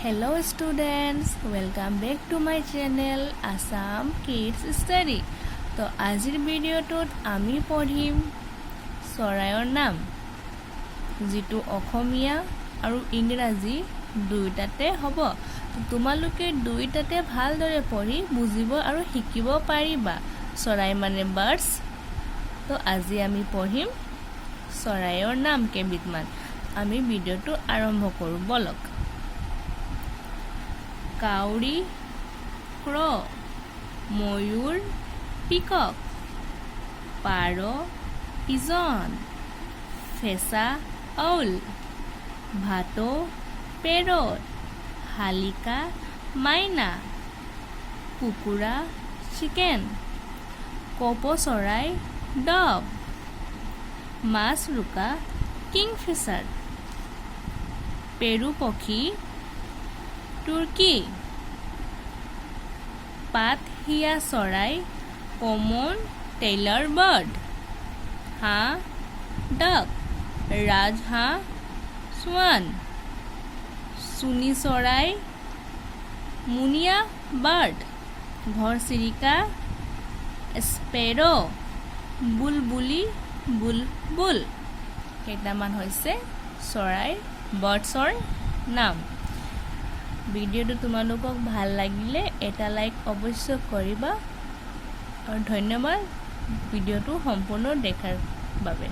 Hello students, welcome back to my channel Assam Kids Study. তো আজিৰ ভিডিঅ'টোত আমি পঢ়িম চৰাইৰ নাম যেটো অসমীয়া আৰু ইংৰাজী দুইটাতে হ'ব। তোমালোকে দুইটাতে ভালদৰে পঢ়ি বুজিব আৰু শিকিব পাৰিবা চৰাই মানে বাৰ্ডছ। তো আজি আমি পঢ়িম চৰাইৰ নাম কেইবিধমান। আমি ভিডিঅ'টো আৰম্ভ কৰোঁ বলক। কাউৰী ক্ৰ, ময়ূৰ পিকক, পাৰ পিজন, ফেঁচা আউল, ভাটৌ পেৰট, শালিকা মাইনা, কুকুৰা চিকেন, কপৌ চৰাই ডভ, মাছৰোকা কিংফিছাৰ, পেৰু পক্ষী তুৰ্কী, পাতহিয়া চৰাই কমন টেইলৰ বাৰ্ড, হাঁহ ডাক, ৰাজহাঁহ সোৱান, চুনি চৰাই মুনিয়া বাৰ্ড, ঘৰচিৰিকা স্পেৰ', বুলবুলি বুলবুল। কেইটামান হৈছে চৰাই বাৰ্ডছৰ নাম। ভিডিঅ'টো তোমালোকক ভাল লাগিলে এটা লাইক অৱশ্যে কৰিবা আৰু ধন্যবাদ ভিডিঅ'টো সম্পূৰ্ণ দেখাৰ বাবে।